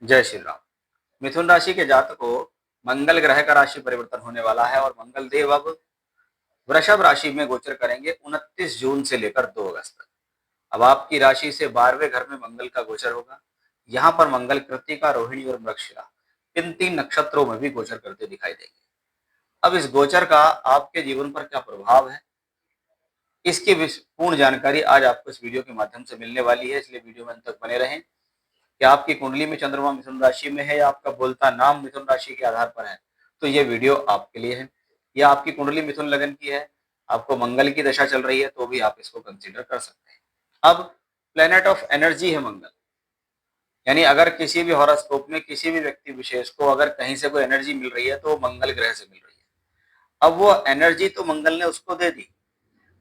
जय श्री राम। मिथुन राशि के जातक को मंगल ग्रह का राशि परिवर्तन होने वाला है और मंगल देव अब वृषभ राशि में गोचर करेंगे 29 जून से लेकर 2 अगस्त तक। अब आपकी राशि से 12वें घर में मंगल का गोचर होगा। यहाँ पर मंगल कृत्तिका, रोहिणी और मृगशिरा इन 3 नक्षत्रों में भी गोचर करते दिखाई देंगे। अब इस गोचर का आपके जीवन पर क्या प्रभाव है, इसकी पूर्ण जानकारी आज आपको इस वीडियो के माध्यम से मिलने वाली है, इसलिए वीडियो में अंत तक बने रहें। कि आपकी कुंडली में चंद्रमा मिथुन राशि में है या आपका बोलता नाम मिथुन राशि के आधार पर है, तो ये वीडियो आपके लिए है। या आपकी कुंडली मिथुन लगन की है, आपको मंगल की दशा चल रही है, तो भी आप इसको कंसीडर कर सकते हैं। अब प्लेनेट ऑफ एनर्जी है मंगल, यानी अगर किसी भी हॉरोस्कोप में किसी भी व्यक्ति विशेष को अगर कहीं से कोई एनर्जी मिल रही है तो मंगल ग्रह से मिल रही है। अब वो एनर्जी तो मंगल ने उसको दे दी।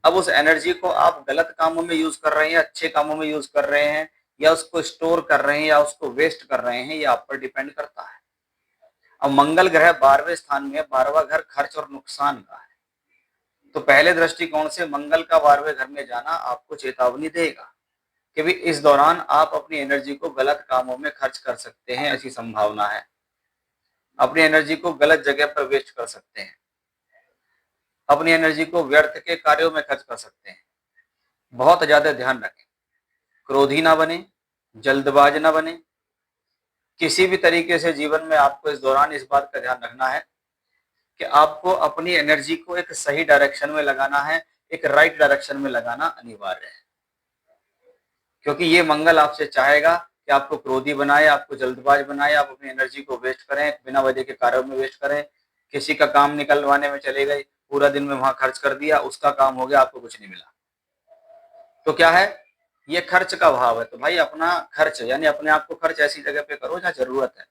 अब उस एनर्जी को आप गलत कामों में यूज कर रहे हैं, अच्छे कामों में यूज कर रहे हैं, या उसको स्टोर कर रहे हैं या उसको वेस्ट कर रहे हैं, ये आप पर डिपेंड करता है। अब मंगल ग्रह 12वें स्थान में, 12वां घर खर्च और नुकसान का है, तो पहले दृष्टिकोण से मंगल का 12वें घर में जाना आपको चेतावनी देगा कि भी इस दौरान आप अपनी एनर्जी को गलत कामों में खर्च कर सकते हैं, ऐसी संभावना है। अपनी एनर्जी को गलत जगह पर वेस्ट कर सकते हैं, अपनी एनर्जी को व्यर्थ के कार्यों में खर्च कर सकते हैं। बहुत ज्यादा ध्यान रखें, क्रोधी ना बने, जल्दबाज ना बने। किसी भी तरीके से जीवन में आपको इस दौरान इस बात का ध्यान रखना है कि आपको अपनी एनर्जी को एक सही डायरेक्शन में लगाना है, एक राइट डायरेक्शन में लगाना अनिवार्य है। क्योंकि ये मंगल आपसे चाहेगा कि आपको क्रोधी बनाए, आपको जल्दबाज बनाए, आप अपनी एनर्जी को वेस्ट करें, बिना वजह के कार्यों में वेस्ट करें। किसी का काम निकलवाने में चले गए, पूरा दिन में वहां खर्च कर दिया, उसका काम हो गया, आपको कुछ नहीं मिला। तो क्या है, ये खर्च का भाव है। तो भाई अपना खर्च यानी अपने आप को खर्च ऐसी जगह पे करो जहाँ जरूरत है।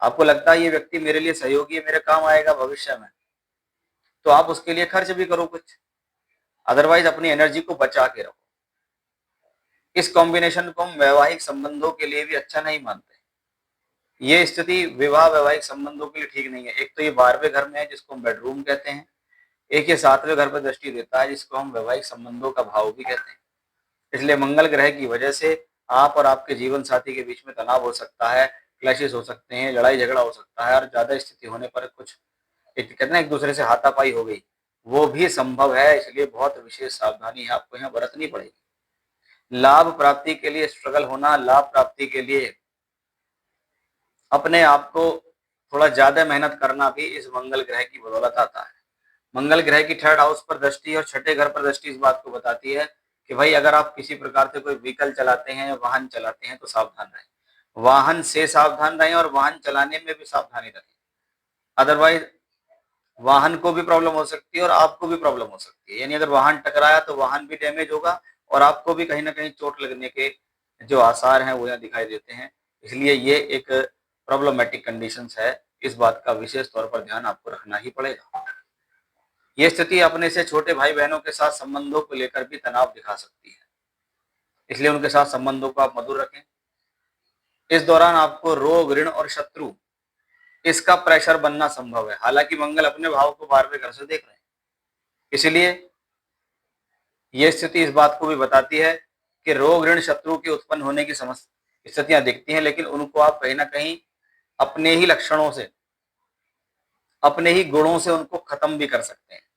आपको लगता है ये व्यक्ति मेरे लिए सहयोगी है, मेरे काम आएगा भविष्य में, तो आप उसके लिए खर्च भी करो कुछ। अदरवाइज अपनी एनर्जी को बचा के रखो। इस कॉम्बिनेशन को हम वैवाहिक संबंधों के लिए भी अच्छा नहीं मानते। ये स्थिति विवाह वैवाहिक संबंधों के लिए ठीक नहीं है। एक तो ये 12वें घर में है जिसको हम बेडरूम कहते हैं, एक ये 7वें घर पर दृष्टि देता है जिसको हम वैवाहिक संबंधों का भाव भी कहते हैं। इसलिए मंगल ग्रह की वजह से आप और आपके जीवन साथी के बीच में तनाव हो सकता है, क्लैशेस हो सकते हैं, लड़ाई झगड़ा हो सकता है, और ज्यादा स्थिति होने पर कुछ कहते हैं एक दूसरे से हाथापाई हो गई, वो भी संभव है। इसलिए बहुत विशेष सावधानी है आपको यहाँ बरतनी पड़ेगी। लाभ प्राप्ति के लिए स्ट्रगल होना, लाभ प्राप्ति के लिए अपने आप को थोड़ा ज्यादा मेहनत करना भी इस मंगल ग्रह की बदौलत आता है। मंगल ग्रह की 3rd हाउस पर दृष्टि और 6ठे घर पर दृष्टि इस बात को बताती है कि भाई अगर आप किसी प्रकार से कोई व्हीकल चलाते हैं या वाहन चलाते हैं तो सावधान रहें, वाहन से सावधान रहें और वाहन चलाने में भी सावधानी रखें। अदरवाइज वाहन को भी प्रॉब्लम हो सकती है और आपको भी प्रॉब्लम हो सकती है। यानी अगर वाहन टकराया तो वाहन भी डैमेज होगा और आपको भी कहीं ना कहीं चोट लगने के जो आसार हैं वो यहाँ दिखाई देते हैं। इसलिए ये एक प्रॉब्लमेटिक कंडीशंस है, इस बात का विशेष तौर पर ध्यान आपको रखना ही पड़ेगा। ये स्थिति अपने से छोटे भाई बहनों के साथ संबंधों को लेकर भी तनाव दिखा सकती है, इसलिए उनके साथ संबंधों को आप मधुर रखें। इस दौरान आपको रोग, ऋण और शत्रु इसका प्रेशर बनना संभव है। हालांकि मंगल अपने भाव को 12वें घर से देख रहे हैं, इसलिए ये स्थिति इस बात को भी बताती है कि रोग, ऋण, शत्रु के उत्पन्न होने की समस्या स्थितियां दिखती हैं, लेकिन उनको आप कहीं ना कहीं अपने ही लक्षणों से, अपने ही गुणों से उनको खत्म भी कर सकते हैं।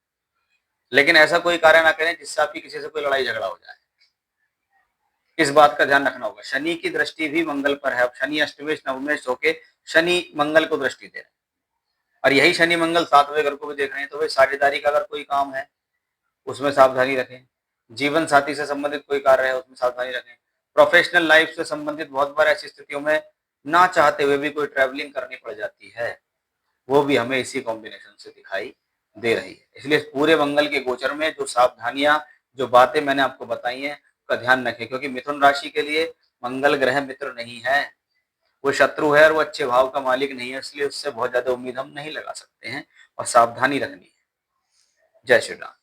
लेकिन ऐसा कोई कार्य ना करें जिससे आपकी किसी से कोई लड़ाई झगड़ा हो जाए, इस बात का ध्यान रखना होगा। शनि की दृष्टि भी मंगल पर है। अब शनि अष्टमेश नवमेश होके शनि मंगल को दृष्टि दे रहे हैं, और यही शनि मंगल 7वें घर को भी देख रहे हैं। तो भाई साझेदारी का अगर कोई काम है उसमें सावधानी रखें, जीवन साथी से संबंधित कोई कार्य है उसमें सावधानी रखें। प्रोफेशनल लाइफ से संबंधित बहुत बार ऐसी स्थितियों में ना चाहते हुए भी कोई ट्रैवलिंग करनी पड़ जाती है, वो भी हमें इसी कॉम्बिनेशन से दिखाई दे रही है। इसलिए पूरे मंगल के गोचर में जो सावधानियां, जो बातें मैंने आपको बताई हैं उसका ध्यान रखें, क्योंकि मिथुन राशि के लिए मंगल ग्रह मित्र नहीं है, वो शत्रु है और वो अच्छे भाव का मालिक नहीं है। इसलिए उससे बहुत ज्यादा उम्मीद हम नहीं लगा सकते हैं और सावधानी रखनी है। जय श्री राम।